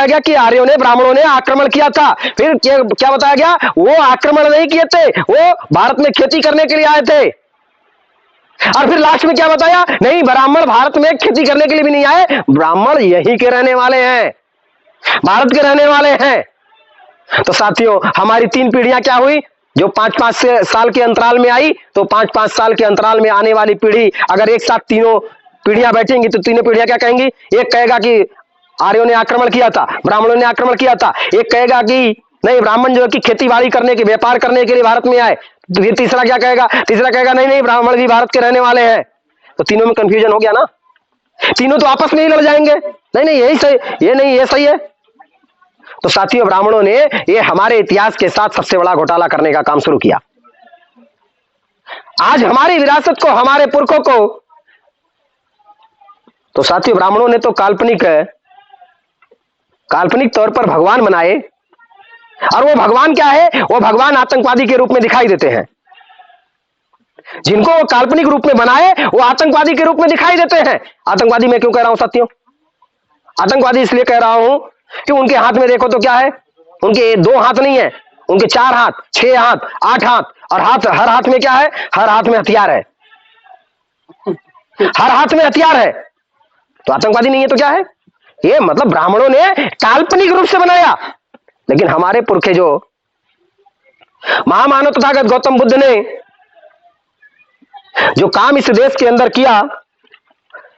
गया कि आर्यों ने, ब्राह्मणों ने आक्रमण किया था। फिर क्या बताया गया, वो आक्रमण नहीं किए थे, वो भारत में खेती करने के लिए आए थे। और फिर लास्ट में क्या बताया, नहीं ब्राह्मण भारत में खेती करने के लिए भी नहीं आए, ब्राह्मण यहीं के रहने वाले हैं, भारत के रहने वाले हैं। तो साथियों, हमारी 3 पीढ़ियां क्या हुई, जो 5-5 साल के अंतराल में आई, तो 5-5 साल के अंतराल में आने वाली पीढ़ी अगर एक साथ तीनों पीढ़ियां बैठेंगी तो तीनों पीढ़ियां क्या कहेंगी, एक कहेगा कि आर्यों ने आक्रमण किया था, ब्राह्मणों ने आक्रमण किया था, एक कहेगा कि नहीं ब्राह्मण जो है कि खेती बाड़ी करने के, व्यापार करने के लिए भारत में आए, फिर तीसरा क्या कहेगा, तीसरा कहेगा नहीं नहीं ब्राह्मण भी भारत के रहने वाले हैं। तो तीनों में कंफ्यूजन हो गया ना, तीनों तो आपस में ही लड़ जाएंगे, नहीं नहीं यही सही, ये नहीं ये सही है। तो साथियों, ब्राह्मणों ने ये हमारे इतिहास के साथ सबसे बड़ा घोटाला करने का काम शुरू किया। आज हमारी विरासत को, हमारे पुरखों को, तो साथियों ब्राह्मणों ने तो काल्पनिक तौर पर भगवान बनाए, और वो भगवान क्या है, वो भगवान आतंकवादी के रूप में दिखाई देते हैं। जिनको वो काल्पनिक रूप में बनाए वो आतंकवादी के रूप में दिखाई देते हैं। आतंकवादी मैं क्यों कह रहा हूं साथियों, आतंकवादी इसलिए कह रहा हूं कि उनके हाथ में देखो तो क्या है, उनके 2 हाथ नहीं है, उनके 4 हाथ, 6 हाथ, 8 हाथ, और हर हाथ में क्या है, हर हाथ में हथियार है, हर हाथ में हथियार है। तो आतंकवादी नहीं है तो क्या है, ये मतलब ब्राह्मणों ने काल्पनिक रूप से बनाया। लेकिन हमारे पुरखे जो महामानव तथागत गौतम बुद्ध ने जो काम इस देश के अंदर किया,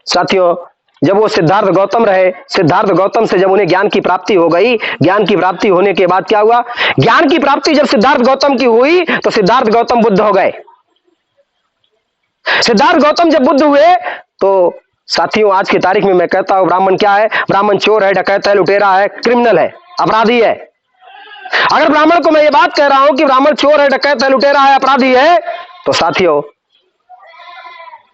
साथियों जब वो सिद्धार्थ गौतम रहे, सिद्धार्थ गौतम से जब उन्हें ज्ञान की प्राप्ति हो गई, ज्ञान की प्राप्ति होने के बाद क्या हुआ, ज्ञान की प्राप्ति जब सिद्धार्थ गौतम की हुई तो सिद्धार्थ गौतम बुद्ध हो गए। सिद्धार्थ गौतम जब बुद्ध हुए तो साथियों आज की तारीख में मैं कहता हूं ब्राह्मण क्या है, ब्राह्मण चोर है, डकैत है, लुटेरा है, क्रिमिनल है, अपराधी है। अगर ब्राह्मण को मैं ये बात कह रहा हूं कि ब्राह्मण चोर है, डकैत है, लुटेरा है, अपराधी है, तो साथियों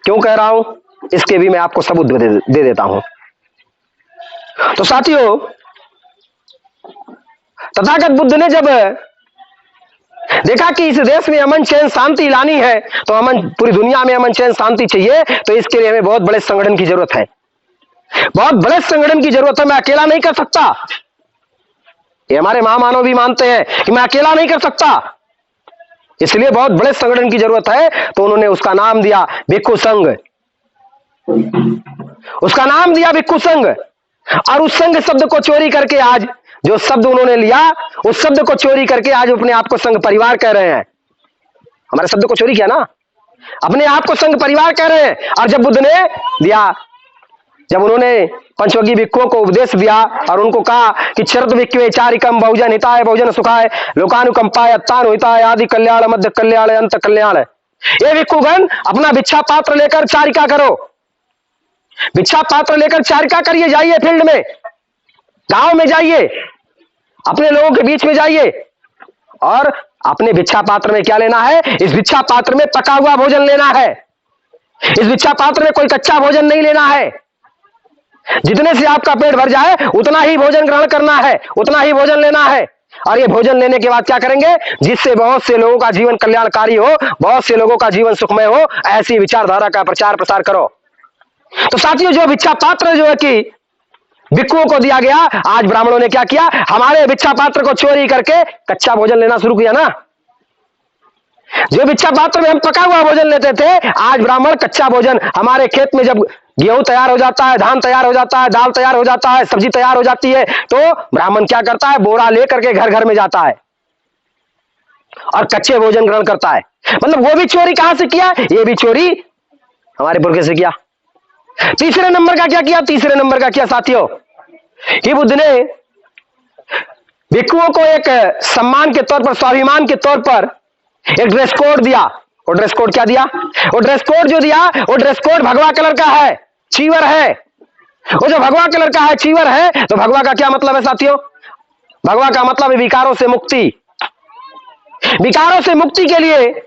क्यों कह रहा हूं, इसके भी मैं आपको सबूत दे देता हूं। तो साथियों तथागत बुद्ध ने जब देखा कि इस देश में अमन चैन शांति लानी है, तो पूरी दुनिया में अमन चैन शांति चाहिए, तो इसके लिए हमें बहुत बड़े संगठन की जरूरत है, बहुत बड़े संगठन की जरूरत है। मैं अकेला नहीं कर सकता, ये हमारे महामानव भी मानते हैं कि मैं अकेला नहीं कर सकता, इसलिए बहुत बड़े संगठन की जरूरत है। तो उन्होंने उसका नाम दिया भिक्षु संघ, उसका नाम दिया भिक्षु संघ। और उस संघ शब्द को चोरी करके आज जो शब्द उन्होंने लिया, उस शब्द को चोरी करके आज अपने आप को संघ परिवार कह रहे हैं। हमारे शब्द को चोरी किया ना, अपने आप को संघ परिवार कह रहे हैं। और जब बुद्ध ने दिया, जब उन्होंने पंचवगी भिक्षुओं को उपदेश दिया और उनको कहा कि चरत भिक्षवे चारिकम बहुजन हिताय बहुजन सुखाय लोकानुकंपाय अत्तानु हिताय आदि कल्याण मध्य कल्याण अंत कल्याण, ये भिक्षुगण अपना भिक्षा पात्र लेकर चारिका करो, भिक्षा पात्र लेकर चारिका करिए, जाइए फील्ड में, गांव में जाइए, अपने लोगों के बीच में जाइए, और अपने भिक्षा पात्र में क्या लेना है, इस भिक्षा पात्र में पका हुआ भोजन लेना है, इस भिक्षा पात्र में कोई कच्चा भोजन नहीं लेना है। जितने से आपका पेट भर जाए उतना ही भोजन ग्रहण करना है, उतना ही भोजन लेना है। और ये भोजन लेने के बाद क्या करेंगे, जिससे बहुत से लोगों का जीवन कल्याणकारी हो, बहुत से लोगों का जीवन सुखमय हो, ऐसी विचारधारा का प्रचार प्रसार करो। तो साथियों जो भिक्षा पात्र जो है कि भिक्षुओं को दिया गया, आज ब्राह्मणों ने क्या किया, हमारे भिक्षा पात्र को चोरी करके कच्चा भोजन लेना शुरू किया ना। जो भिक्षा पात्र में हम पका हुआ भोजन लेते थे, आज ब्राह्मण कच्चा भोजन, हमारे खेत में जब गेहूं तैयार हो जाता है, धान तैयार हो जाता है, दाल तैयार हो जाता है, सब्जी तैयार हो जाती है, तो ब्राह्मण क्या करता है, बोरा लेकर के घर घर में जाता है और कच्चे भोजन ग्रहण करता है। मतलब वो भी चोरी कहां से किया, ये भी चोरी हमारे पुरखे से किया। तीसरे नंबर का क्या किया, तीसरे नंबर का किया साथियों कि बुद्ध ने भिक्षुओं को एक सम्मान के तौर पर, स्वाभिमान के तौर पर एक ड्रेस कोड दिया। वो ड्रेस कोड क्या दिया, वो ड्रेस कोड जो दिया, वो ड्रेस कोड भगवा कलर का है, चीवर है। वो जो भगवा कलर का है, चीवर है, तो भगवा का क्या मतलब है साथियों, भगवा का मतलब है विकारों से मुक्ति। विकारों से मुक्ति के लिए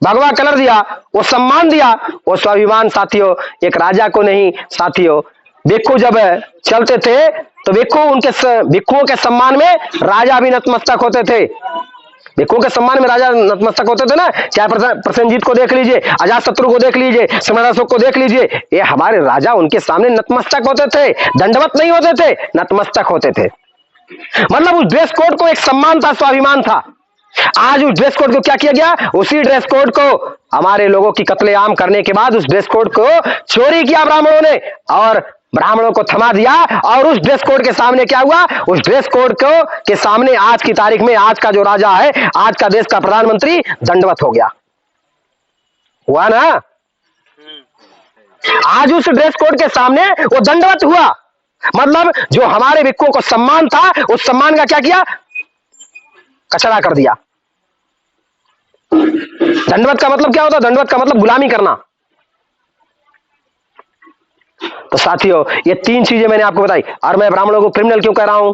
भगवा कलर दिया, वो सम्मान दिया, वो स्वाभिमान साथियों एक राजा को नहीं साथियों, भिक्षु जब चलते थे तो भिक्षुओं के सम्मान में राजा भी नतमस्तक होते थे। भिक्षुओं के सम्मान में राजा नतमस्तक होते थे ना, चाहे प्रसेनजीत को देख लीजिए, अजातशत्रु को देख लीजिए, सम्राट को देख लीजिए, ये हमारे राजा उनके सामने नतमस्तक होते थे, दंडवत नहीं होते थे, नतमस्तक होते थे। मतलब उस ड्रेस कोड को एक सम्मान था, स्वाभिमान था। आज उस ड्रेस कोड को क्या किया गया? उसी ड्रेस कोड को हमारे लोगों की कत्लेआम करने के बाद उस ड्रेस कोड को चोरी किया ब्राह्मणों ने और ब्राह्मणों को थमा दिया। और उस ड्रेस कोड के सामने क्या हुआ? उस ड्रेस कोड को के सामने आज की तारीख में आज का जो राजा है, आज का देश का प्रधानमंत्री दंडवत हो गया। हुआ ना? आज उस ड्रेस कोड के सामने वो दंडवत हुआ। मतलब जो हमारे भिक्षुओं को सम्मान था, उस सम्मान का क्या किया? कचरा कर दिया। दंडवत का मतलब क्या होता? दंडवत का मतलब गुलामी करना। तो साथियों, ये तीन चीजें मैंने आपको बताई। और मैं ब्राह्मणों को क्रिमिनल क्यों कह रहा हूं?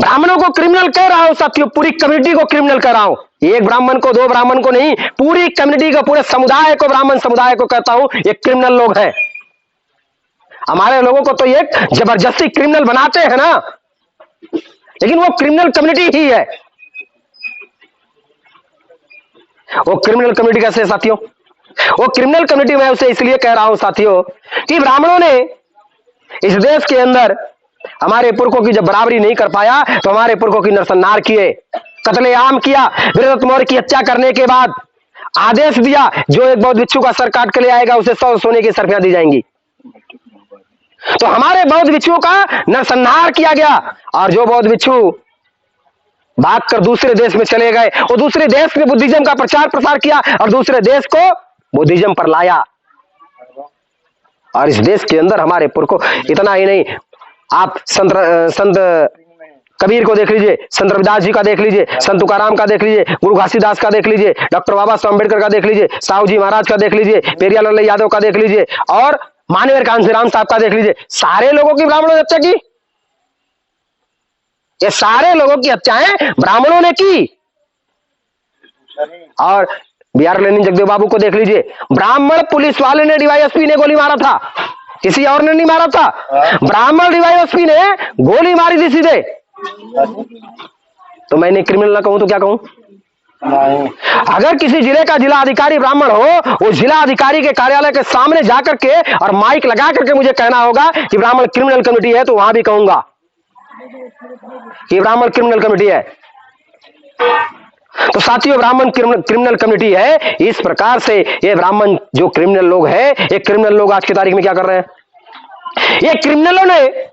ब्राह्मणों को क्रिमिनल कह रहा हूं साथियों, पूरी कम्युनिटी को क्रिमिनल कह रहा हूं। एक ब्राह्मण को, दो ब्राह्मण को नहीं, पूरी कम्युनिटी को, पूरे समुदाय को, ब्राह्मण समुदाय को कहता हूं ये क्रिमिनल लोग हैं। हमारे लोगों को तो ये जबरदस्ती क्रिमिनल बनाते हैं ना, लेकिन वो क्रिमिनल कम्युनिटी ही है। वो क्रिमिनल कम्युनिटी कैसे साथियों? वो क्रिमिनल कम्युनिटी मैं उसे इसलिए कह रहा हूं साथियों कि ब्राह्मणों ने इस देश के अंदर हमारे पुरखों की जब बराबरी नहीं कर पाया तो हमारे पुरखों की नरसंहार किए, कत्लेआम किया। वीरदत्त मौर्य की हत्या करने के बाद आदेश दिया जो एक बौद्ध भिक्षु का सर काट के ले आएगा उसे 100 सोने की सर्फियां दी जाएंगी। तो हमारे बौद्ध भिक्षुओं का नरसंहार किया गया। और जो बौद्ध भिक्षु भागकर दूसरे देश में चले गए, वो दूसरे देश में बुद्धिज्म का प्रचार प्रसार किया और दूसरे देश को बुद्धिज्म पर लाया। और इस देश के अंदर हमारे पुरखों, इतना ही नहीं, आप संत कबीर को देख लीजिए, संत रविदास जी का देख लीजिए, संत तुकाराम का देख लीजिए, गुरु घासीदास का देख लीजिए, डॉक्टर बाबा साहब अम्बेडकर का देख लीजिए, साहू जी महाराज का देख लीजिए, पेरियालाल यादव का देख लीजिए और मानवेर कांशीराम साहब का देख लीजिए। सारे लोगों की ब्राह्मणों ने हत्या की। ये सारे लोगों की हत्याएं ब्राह्मणों ने की। और बिहार लेनिन जगदेव बाबू को देख लीजिए, ब्राह्मण पुलिस वाले ने डीवाईएसपी ने गोली मारा था, किसी और ने नहीं मारा था। ब्राह्मण डीवाईएसपी ने गोली मारी थी सीधे। तो मैंने क्रिमिनल ना कहूं तो क्या कहूं? अगर किसी जिले का जिला अधिकारी ब्राह्मण हो, वो जिला अधिकारी के कार्यालय के सामने जाकर के और माइक लगा करके मुझे कहना होगा कि ब्राह्मण क्रिमिनल कमेटी है, तो वहां भी कहूंगा कि ब्राह्मण क्रिमिनल कमेटी है। तो साथियों, ब्राह्मण क्रिमिनल कमेटी है। इस प्रकार से ये ब्राह्मण जो क्रिमिनल लोग हैं, ये क्रिमिनल लोग आज की तारीख में क्या कर रहे हैं? ये क्रिमिनलों ने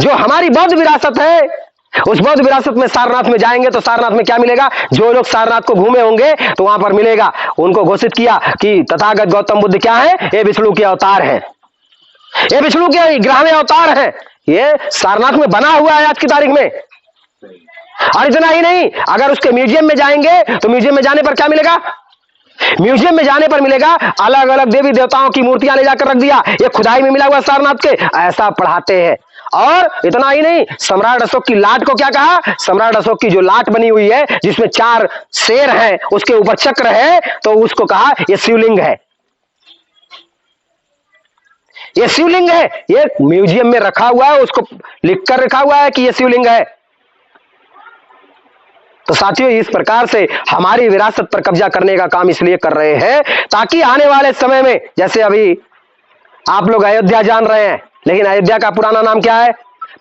जो हमारी बौद्ध विरासत है, उस बौद्ध विरासत में सारनाथ में जाएंगे तो सारनाथ में क्या मिलेगा? जो लोग सारनाथ को घूमे होंगे तो वहां पर मिलेगा, उनको घोषित किया कि तथागत गौतम बुद्ध क्या है? ये विष्णु के अवतार है, ये विष्णु के 11वें अवतार है। ये सारनाथ में बना हुआ है आज की तारीख में। और इतना ही नहीं, अगर उसके म्यूजियम में जाएंगे तो म्यूजियम में जाने पर क्या मिलेगा? म्यूजियम में जाने पर मिलेगा अलग अलग देवी देवताओं की मूर्तियां ले जाकर रख दिया, ये खुदाई में मिला हुआ सारनाथ के, ऐसा पढ़ाते हैं। और इतना ही नहीं, सम्राट अशोक की लाट को क्या कहा? सम्राट अशोक की जो लाट बनी हुई है जिसमें 4 शेर हैं, उसके ऊपर चक्र है, तो उसको कहा यह शिवलिंग है, ये शिवलिंग है। ये म्यूजियम में रखा हुआ है, उसको लिखकर रखा हुआ है कि यह शिवलिंग है। तो साथियों, इस प्रकार से हमारी विरासत पर कब्जा करने का काम इसलिए कर रहे हैं ताकि आने वाले समय में, जैसे अभी आप लोग अयोध्या जान रहे हैं, लेकिन अयोध्या का पुराना नाम क्या है?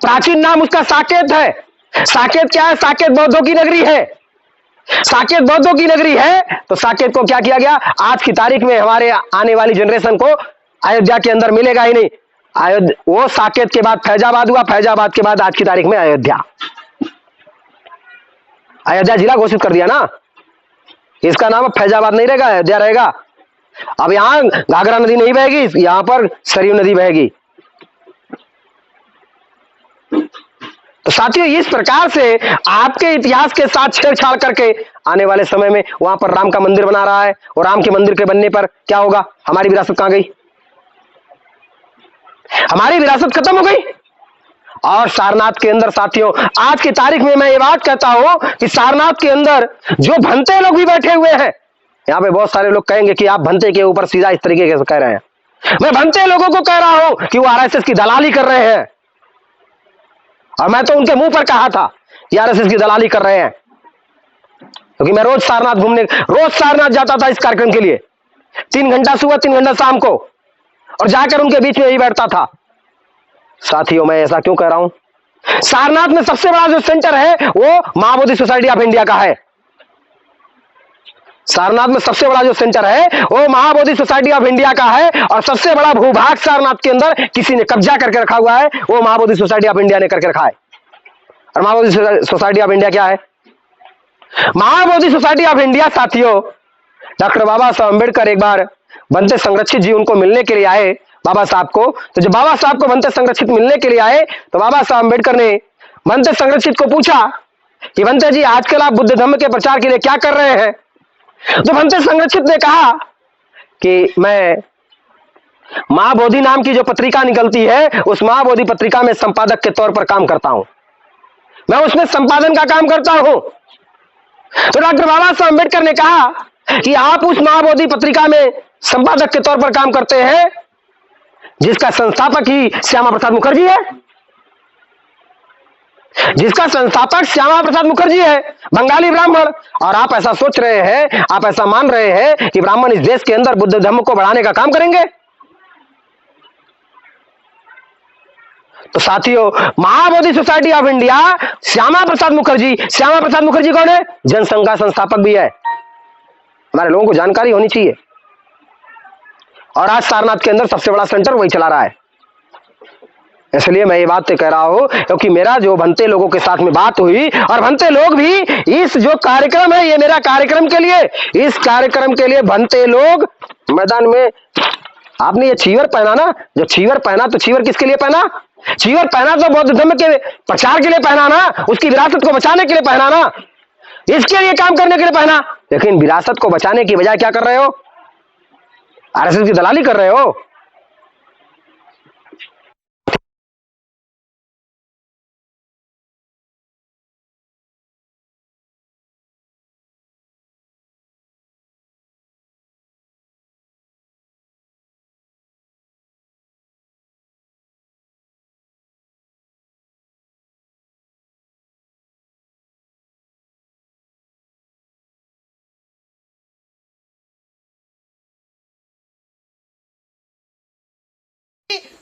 प्राचीन नाम उसका साकेत है। साकेत क्या है? साकेत बौद्धों की नगरी है। साकेत बौद्धों की नगरी है, तो साकेत को क्या किया गया? आज की तारीख में हमारे आने वाली जनरेशन को अयोध्या के अंदर मिलेगा ही नहीं। वो साकेत के बाद फैजाबाद हुआ, फैजाबाद के बाद आज की तारीख में अयोध्या। अयोध्या जिला घोषित कर दिया ना, इसका नाम अब फैजाबाद नहीं रहेगा, अयोध्या रहेगा। अब यहां घाघरा नदी नहीं बहेगी, यहां पर सरयू नदी बहेगी। तो साथियों, इस प्रकार से आपके इतिहास के साथ छेड़छाड़ करके आने वाले समय में वहां पर राम का मंदिर बना रहा है, और राम के मंदिर के बनने पर क्या होगा? हमारी विरासत कहां गई? हमारी विरासत खत्म हो गई। और सारनाथ के अंदर साथियों, आज की तारीख में मैं ये बात कहता हूं कि सारनाथ के अंदर जो भंते लोग भी बैठे हुए हैं, यहां पे बहुत सारे लोग कहेंगे कि आप भंते के ऊपर सीधा इस तरीके से कह रहे हैं। मैं भंते लोगों को कह रहा हूं कि वो आरएसएस की दलाली कर रहे हैं, और मैं तो उनके मुंह पर कहा था कि आरएसएस की दलाली कर रहे हैं, क्योंकि मैं रोज सारनाथ जाता था इस कार्यक्रम के लिए, 3 घंटा सुबह 3 घंटा शाम को, और जाकर उनके बीच में ही बैठता था। साथियों, मैं ऐसा क्यों कह रहा हूं? सारनाथ में सबसे बड़ा जो सेंटर है वो महाबोधि सोसाइटी ऑफ इंडिया का है। सारनाथ में सबसे बड़ा जो सेंटर है वो महाबोधि सोसाइटी ऑफ इंडिया का है, और सबसे बड़ा भूभाग सारनाथ के अंदर किसी ने कब्जा करके रखा हुआ है, वो महाबोधि सोसाइटी ऑफ इंडिया ने करके रखा है। और महाबोधि सोसाइटी ऑफ इंडिया क्या है? महाबोधि सोसाइटी ऑफ इंडिया साथियों, डॉक्टर बाबा साहब अम्बेडकर एक बार बनते संरक्षित जी उनको मिलने के लिए आए बाबा साहब को। तो जब बाबा साहब को बनते संरक्षित मिलने के लिए आए तो बाबा साहब अम्बेडकर ने बनते संरक्षित को पूछा कि बनते जी आजकल आप बुद्ध धर्म के प्रचार के लिए क्या कर रहे हैं? तो बनते संरक्षित ने कहा कि मैं महाबोधि नाम की जो पत्रिका निकलती है उस महाबोधि पत्रिका में संपादक के तौर पर काम करता हूं, मैं उसमें संपादन का काम करता हूं। तो डॉक्टर बाबा साहब अम्बेडकर ने कहा कि आप उस महाबोधि पत्रिका में संपादक के तौर पर काम करते हैं जिसका संस्थापक ही श्यामा प्रसाद मुखर्जी है, जिसका संस्थापक श्यामा प्रसाद मुखर्जी है, बंगाली ब्राह्मण। और आप ऐसा सोच रहे हैं, आप ऐसा मान रहे हैं कि ब्राह्मण इस देश के अंदर बुद्ध धर्म को बढ़ाने का काम करेंगे? तो साथियों, Mahabodhi society of India, Shyama Prasad Mukherjee कौन है? जनसंघ का संस्थापक भी है। हमारे लोगों को जानकारी होनी चाहिए। और आज सारनाथ के अंदर सबसे बड़ा सेंटर वही चला रहा है। इसलिए मैं ये बात कह रहा हूं क्योंकि मेरा जो भंते लोगों के साथ में बात हुई, और भंते लोग भी इस जो कार्यक्रम है, ये मेरा कार्यक्रम के लिए, इस कार्यक्रम के लिए भंते लोग मैदान में, आपने ये चीवर पहना ना, जब चीवर पहना तो चीवर किसके लिए पहना? चीवर पहना तो बौद्ध धर्म के प्रचार के लिए पहना ना, उसकी विरासत को बचाने के लिए पहना ना, इसके लिए काम करने के लिए पहना। लेकिन विरासत को बचाने की बजाय क्या कर रहे हो? आरएसएस की दलाली कर रहे हो।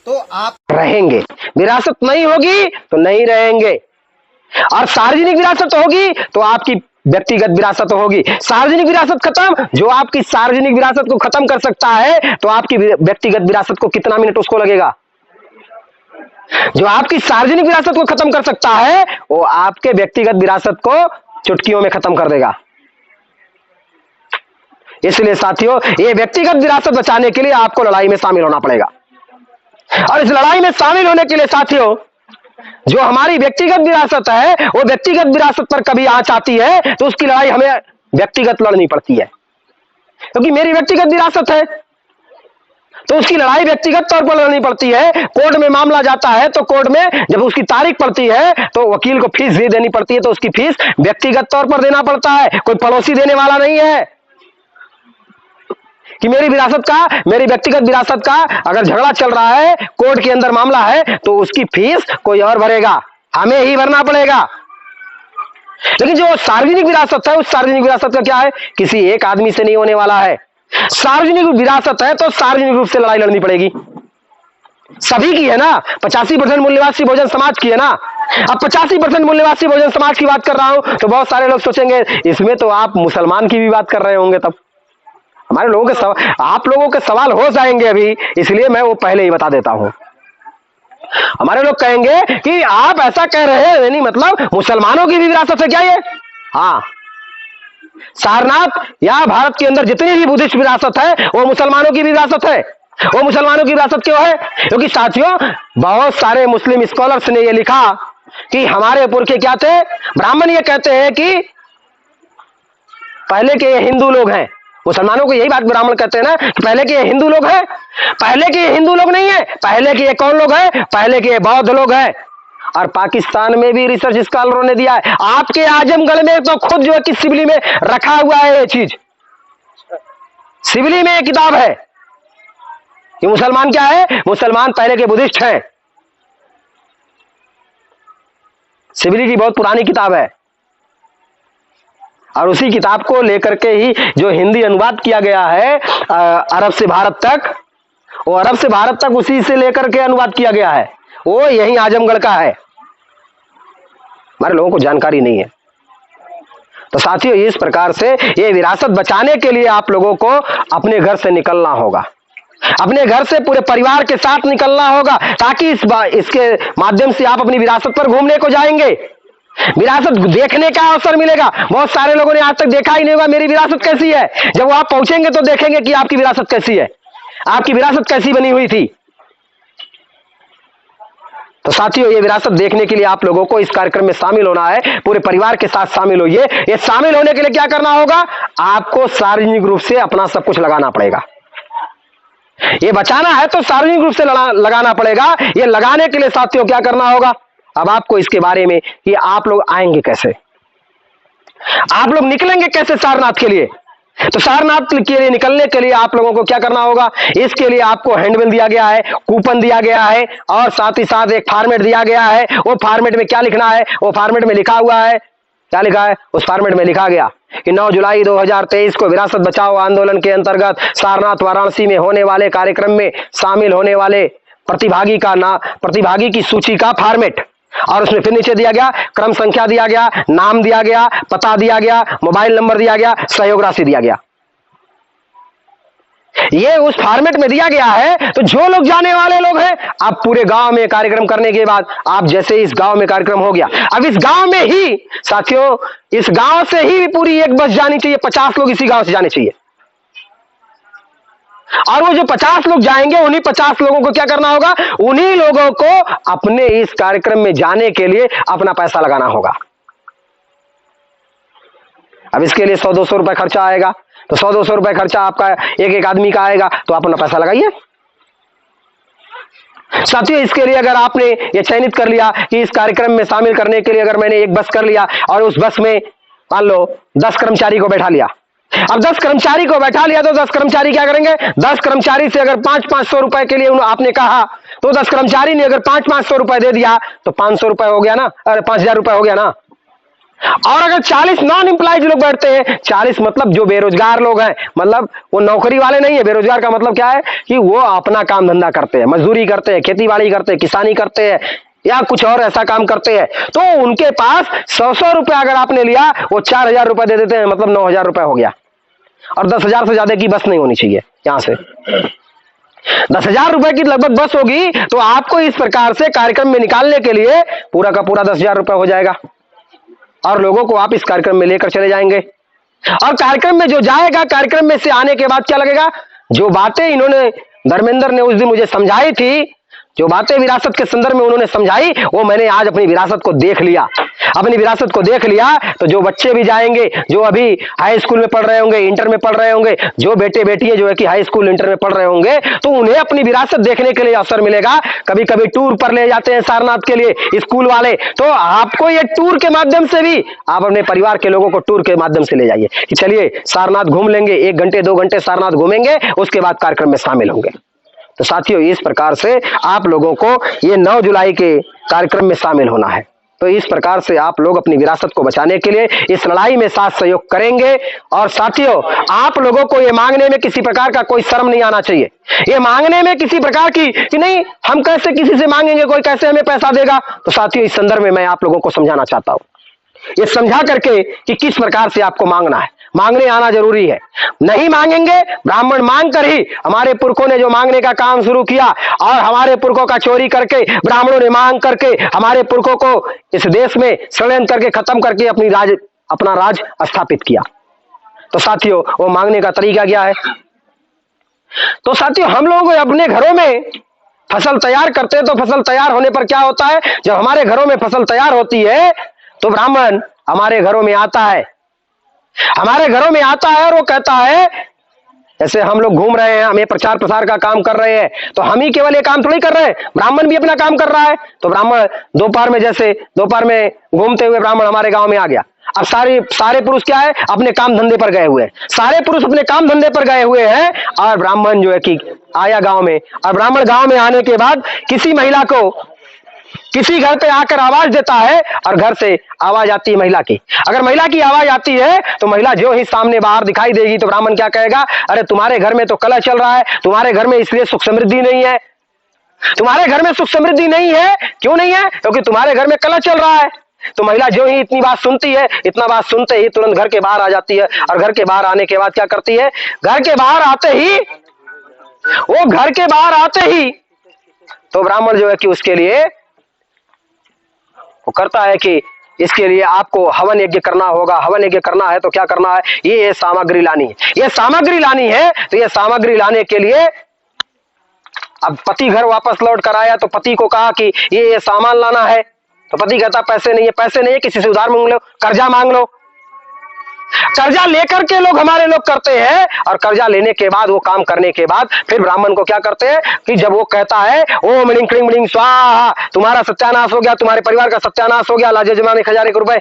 तो आप रहेंगे, विरासत नहीं होगी तो नहीं रहेंगे। और सार्वजनिक विरासत होगी तो आपकी व्यक्तिगत विरासत होगी। सार्वजनिक विरासत खत्म, जो आपकी सार्वजनिक विरासत को खत्म कर सकता है तो आपकी व्यक्तिगत विरासत को कितना मिनट उसको लगेगा? जो आपकी सार्वजनिक विरासत को खत्म कर सकता है वो आपके व्यक्तिगत विरासत को चुटकियों में खत्म कर देगा। इसलिए साथियों, ये व्यक्तिगत विरासत बचाने के लिए आपको लड़ाई में शामिल होना पड़ेगा। और इस लड़ाई में शामिल होने के लिए साथियों, जो हमारी व्यक्तिगत विरासत है, वो व्यक्तिगत विरासत पर कभी आंच आती है तो उसकी लड़ाई हमें व्यक्तिगत लड़नी पड़ती है, क्योंकि मेरी व्यक्तिगत विरासत है तो उसकी लड़ाई व्यक्तिगत तौर पर लड़नी पड़ती है। कोर्ट में मामला जाता है तो कोर्ट में जब उसकी तारीख पड़ती है तो वकील को फीस भी देनी पड़ती है, तो उसकी फीस व्यक्तिगत तौर पर देना पड़ता है, कोई पड़ोसी देने वाला नहीं है। कि मेरी विरासत का, मेरी व्यक्तिगत विरासत का अगर झगड़ा चल रहा है, कोर्ट के अंदर मामला है, तो उसकी फीस कोई और भरेगा, हमें ही भरना पड़ेगा। लेकिन जो सार्वजनिक विरासत है, उस सार्वजनिक विरासत का क्या है? किसी एक आदमी से नहीं होने वाला है। सार्वजनिक विरासत है तो सार्वजनिक रूप से लड़ाई लड़नी पड़ेगी, सभी की है ना। 85% मूल्यवासी बहुजन समाज की है ना। अब 85% मूल्यवासी बहुजन समाज की बात कर रहा हूं तो बहुत सारे लोग सोचेंगे इसमें तो आप मुसलमान की भी बात कर रहे होंगे। तब हमारे लोगों के आप लोगों के सवाल हो जाएंगे अभी, इसलिए मैं वो पहले ही बता देता हूं। हमारे लोग कहेंगे कि आप ऐसा कह रहे हैं, नहीं मतलब मुसलमानों की भी विरासत है क्या ये? हाँ, सारनाथ या भारत के अंदर जितनी भी बुद्धिस्ट विरासत है वो मुसलमानों की भी विरासत है। वो मुसलमानों की विरासत क्यों है? क्योंकि साथियों, बहुत सारे मुस्लिम स्कॉलर्स ने ये लिखा कि हमारे पुरखे क्या थे? ब्राह्मण ये कहते हैं कि पहले के ये हिंदू लोग हैं। मुसलमानों को यही बात ब्राह्मण कहते हैं ना कि पहले के ये हिंदू लोग हैं। पहले के ये हिंदू लोग नहीं है, पहले के ये कौन लोग हैं? पहले के ये बौद्ध लोग हैं। और पाकिस्तान में भी रिसर्च स्कॉलरों ने दिया है। आपके आजमगढ़ में तो खुद जो है कि सिवली में रखा हुआ है ये चीज, सिवली में एक किताब है कि मुसलमान क्या है? मुसलमान पहले के बुद्धिस्ट हैं। सिवली की बहुत पुरानी किताब है, और उसी किताब को लेकर के ही जो हिंदी अनुवाद किया गया है अरब से भारत तक, वो अरब से भारत तक उसी से लेकर के अनुवाद किया गया है, वो यही आजमगढ़ का है। हमारे लोगों को जानकारी नहीं है। तो साथियों, इस प्रकार से ये विरासत बचाने के लिए आप लोगों को अपने घर से निकलना होगा, अपने घर से पूरे परिवार के साथ निकलना होगा, ताकि इसके माध्यम से आप अपनी विरासत पर घूमने को जाएंगे, विरासत देखने का अवसर मिलेगा। बहुत सारे लोगों ने आज तक देखा ही नहीं होगा मेरी विरासत कैसी है। जब वो आप पहुंचेंगे तो देखेंगे कि आपकी विरासत कैसी है, आपकी विरासत कैसी बनी हुई थी। तो साथियों, ये विरासत देखने के लिए आप लोगों को इस कार्यक्रम में शामिल होना है, पूरे परिवार के साथ शामिल होइए। ये शामिल होने के लिए क्या करना होगा, आपको सार्वजनिक रूप से अपना सब कुछ लगाना पड़ेगा। ये बचाना है तो सार्वजनिक रूप से लगाना पड़ेगा। ये लगाने के लिए साथियों क्या करना होगा, अब आपको इसके बारे में कि आप लोग आएंगे कैसे, आप लोग निकलेंगे कैसे सारनाथ के लिए। तो सारनाथ के लिए निकलने के लिए आप लोगों को क्या करना होगा, इसके लिए आपको हैंडबिल दिया गया है, कूपन दिया गया है, और साथ ही साथ एक फॉर्मेट दिया गया है। वो फॉर्मेट में क्या लिखना है, वो फॉर्मेट में लिखा हुआ है, क्या लिखा है, उस फॉर्मेट में लिखा गया कि 9 जुलाई 2023 को विरासत बचाओ आंदोलन के अंतर्गत सारनाथ वाराणसी में होने वाले कार्यक्रम में शामिल होने वाले प्रतिभागी की सूची का फॉर्मेट, और उसमें फिर नीचे दिया गया क्रम संख्या दिया गया, नाम दिया गया, पता दिया गया, मोबाइल नंबर दिया गया, सहयोग राशि दिया गया। ये उस फॉर्मेट में दिया गया है। तो जो लोग जाने वाले लोग हैं, आप पूरे गांव में कार्यक्रम करने के बाद, आप जैसे इस गांव में कार्यक्रम हो गया, अब इस गांव में ही साथियों, इस गांव से ही पूरी एक बस जानी चाहिए, 50 लोग इसी गांव से जाने चाहिए। और वो जो 50 लोग जाएंगे, उन्हीं 50 लोगों को क्या करना होगा, उन्हीं लोगों को अपने इस कार्यक्रम में जाने के लिए अपना पैसा लगाना होगा। अब इसके लिए 100-200 रुपए खर्चा आएगा। तो 100-200 रुपए खर्चा आपका एक आदमी का आएगा, तो आप अपना पैसा लगाइए। साथियों, इसके लिए अगर आपने ये चयनित कर लिया कि इस कार्यक्रम में शामिल करने के लिए अगर मैंने एक बस कर लिया, और उस बस में मान लो 10 कर्मचारी को बैठा लिया, अब 10 कर्मचारी को बैठा लिया, तो 10 कर्मचारी क्या करेंगे, 10 कर्मचारी से अगर 500-500 रुपए के लिए आपने कहा, तो 10 कर्मचारी ने अगर 500-500 रुपए दे दिया, तो 500 रुपए हो गया ना, अरे 5000 रुपए हो गया ना। और अगर 40 नॉन एम्प्लॉयज लोग बैठते हैं, 40 मतलब जो बेरोजगार लोग हैं, मतलब वो नौकरी वाले नहीं है। बेरोजगार का मतलब क्या है कि वो अपना काम धंधा करते हैं, मजदूरी करते हैं, खेती बाड़ी करते हैं, किसानी करते हैं, या कुछ और ऐसा काम करते हैं। तो उनके पास 100 रुपए अगर आपने लिया, वो 4000 रुपए दे देते हैं, मतलब 9000 रुपए हो गया। और 10,000 से ज्यादा की बस नहीं होनी चाहिए। यहां से 10,000 रुपए की लगभग बस होगी, तो आपको इस प्रकार से कार्यक्रम में निकालने के लिए पूरा का पूरा 10,000 रुपए हो जाएगा, और लोगों को आप इस कार्यक्रम में लेकर चले जाएंगे। और कार्यक्रम में जो जाएगा, कार्यक्रम में से आने के बाद क्या लगेगा, जो बातें इन्होंने, धर्मेंद्र ने उस दिन मुझे समझाई थी, जो बातें विरासत के संदर्भ में उन्होंने समझाई, वो मैंने आज अपनी विरासत को देख लिया। अपनी विरासत को देख लिया, तो जो बच्चे भी जाएंगे, जो अभी हाई स्कूल में पढ़ रहे होंगे, इंटर में पढ़ रहे होंगे, जो बेटे बेटियां जो है कि हाई स्कूल इंटर में पढ़ रहे होंगे, तो उन्हें अपनी विरासत देखने के लिए अवसर मिलेगा। कभी कभी टूर पर ले जाते हैं सारनाथ के लिए स्कूल वाले, तो आपको ये टूर के माध्यम से भी आप अपने परिवार के लोगों को टूर के माध्यम से ले जाइए कि चलिए सारनाथ घूम लेंगे, 1 घंटे 2 घंटे सारनाथ घूमेंगे, उसके बाद कार्यक्रम में शामिल होंगे। तो साथियों, इस प्रकार से आप लोगों को ये 9 जुलाई के कार्यक्रम में शामिल होना है। तो इस प्रकार से आप लोग अपनी विरासत को बचाने के लिए इस लड़ाई में साथ सहयोग करेंगे। और साथियों, आप लोगों को ये मांगने में किसी प्रकार का कोई शर्म नहीं आना चाहिए। ये मांगने में किसी प्रकार की कि नहीं, हम कैसे किसी से मांगेंगे, कोई कैसे हमें पैसा देगा। तो साथियों, इस संदर्भ में मैं आप लोगों को समझाना चाहता हूं, ये समझा करके कि किस प्रकार से आपको मांगना है। मांगने आना जरूरी है। नहीं मांगेंगे, ब्राह्मण मांग कर ही, हमारे पुरखों ने जो मांगने का काम शुरू किया, और हमारे पुरखों का चोरी करके ब्राह्मणों ने मांग करके हमारे पुरखों को इस देश में षड्यंत्र करके खत्म करके अपना राज स्थापित किया। तो साथियों, वो मांगने का तरीका क्या है। तो साथियों, हम लोग अपने घरों में फसल तैयार करते हैं, तो फसल तैयार होने पर क्या होता है, जब हमारे घरों में फसल तैयार होती है, तो ब्राह्मण हमारे घरों में आता है, हमारे घरों में आता है, और वो कहता है, जैसे हम लोग घूम रहे हैं, हमें प्रचार प्रसार का काम कर रहे हैं, तो हम ही केवल ये काम थोड़ी कर रहे हैं, ब्राह्मण भी अपना काम कर रहा है। तो ब्राह्मण दोपहर में घूमते हुए ब्राह्मण हमारे गांव में आ गया। अब सारे पुरुष क्या है, अपने काम धंधे पर गए हुए हैं, सारे पुरुष अपने काम धंधे पर गए हुए हैं, और ब्राह्मण जो है कि आया गांव में। और ब्राह्मण गांव में आने के बाद किसी महिला को किसी घर पे आकर आवाज देता है, और घर से आवाज आती है महिला की। अगर महिला की आवाज आती है, तो महिला जो ही सामने बाहर दिखाई देगी, तो ब्राह्मण क्या कहेगा, अरे तुम्हारे घर में तो कलह चल रहा है, तुम्हारे घर में इसलिए सुख समृद्धि नहीं है। तुम्हारे घर में सुख समृद्धि नहीं है, क्यों नहीं है, क्योंकि तुम्हारे घर में कलह चल रहा है। तो महिला जो ही इतनी बात सुनती है, इतना बात सुनते ही तुरंत घर के बाहर आ जाती है। और घर के बाहर आने के बाद क्या करती है, घर के बाहर आते ही तो ब्राह्मण जो है कि उसके लिए वो करता है कि इसके लिए आपको हवन यज्ञ करना होगा। हवन यज्ञ करना है तो क्या करना है, ये सामग्री लानी है, ये सामग्री लानी है। तो ये सामग्री लाने के लिए अब पति घर वापस लौट कर आया तो पति को कहा कि ये सामान लाना है। तो पति कहता पैसे नहीं है, पैसे नहीं है, किसी से उधार मांग लो, कर्जा मांग लो। कर्जा लेकर के हमारे लोग करते हैं। और कर्जा लेने के बाद वो काम करने के बाद फिर ब्राह्मण को क्या करते हैं कि जब वो कहता है ओम मिलिंग क्लिंग मिलिंग स्वाहा, तुम्हारा सत्यानाश हो गया, तुम्हारे परिवार का सत्यानाश हो गया, लाजे जमान 1001 रुपए।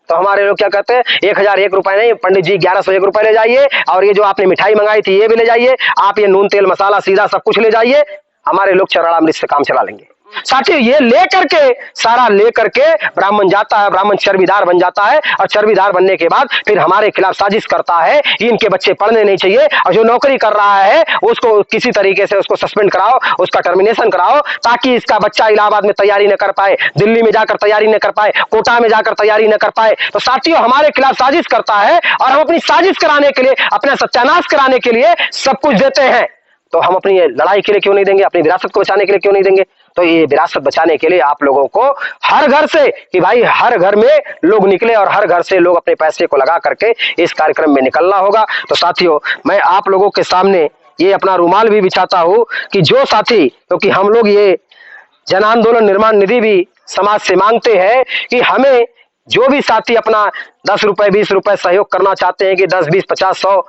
तो हमारे लोग क्या कहते हैं 1001 रुपए नहीं, पंडित जी 1101 रुपए ले जाइए, और ये जो आपने मिठाई मंगाई थी ये भी ले जाइए, आप ये नून तेल मसाला सीधा सब कुछ ले जाइए, हमारे लोग चरणामृत से काम चला लेंगे। साथियों ये लेकर के सारा लेकर के ब्राह्मण जाता है, ब्राह्मण चर्बीदार बन जाता है। और चर्बीदार बनने के बाद फिर हमारे खिलाफ साजिश करता है कि इनके बच्चे पढ़ने नहीं चाहिए, और जो नौकरी कर रहा है उसको किसी तरीके से उसको सस्पेंड कराओ, उसका टर्मिनेशन कराओ, ताकि इसका बच्चा इलाहाबाद में तैयारी न कर पाए, दिल्ली में जाकर तैयारी न कर पाए, कोटा में जाकर तैयारी न कर पाए। तो साथियों हमारे खिलाफ साजिश करता है, और हम अपनी साजिश कराने के लिए, अपना सत्यानाश कराने के लिए सब कुछ देते हैं। तो हम अपनी लड़ाई के लिए क्यों नहीं देंगे, अपनी विरासत को बचाने के लिए क्यों नहीं देंगे। तो ये विरासत बचाने के लिए आप लोगों को हर घर से कि भाई हर घर में लोग निकले, और हर घर से लोग अपने पैसे को लगा करके इस कार्यक्रम में निकलना होगा। तो साथियों मैं आप लोगों के सामने ये अपना रुमाल भी बिछाता हूं कि जो साथी, क्योंकि हम लोग ये जन आंदोलन निर्माण निधि भी समाज से मांगते हैं कि हमें जो भी साथी अपना 10 रुपए 20 रुपए सहयोग करना चाहते हैं कि 10 20 50 100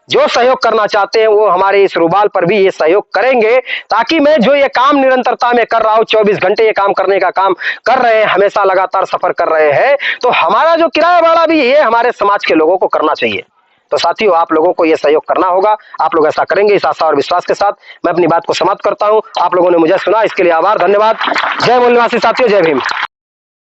जो सहयोग करना चाहते हैं वो हमारे इस रुमाल पर भी ये सहयोग करेंगे, ताकि मैं जो ये काम निरंतरता में कर रहा हूं, 24 घंटे ये काम करने का काम कर रहे हैं, हमेशा लगातार सफर कर रहे हैं, तो हमारा जो किराया भाड़ा भी ये हमारे समाज के लोगों को करना चाहिए। तो साथियों आप लोगों को ये सहयोग करना होगा, आप लोग ऐसा करेंगे इस आशा और विश्वास के साथ मैं अपनी बात को समाप्त करता हूं। आप लोगों ने मुझे सुना, इसके लिए आभार, धन्यवाद। जय मूल निवासी साथियों, जय भीम।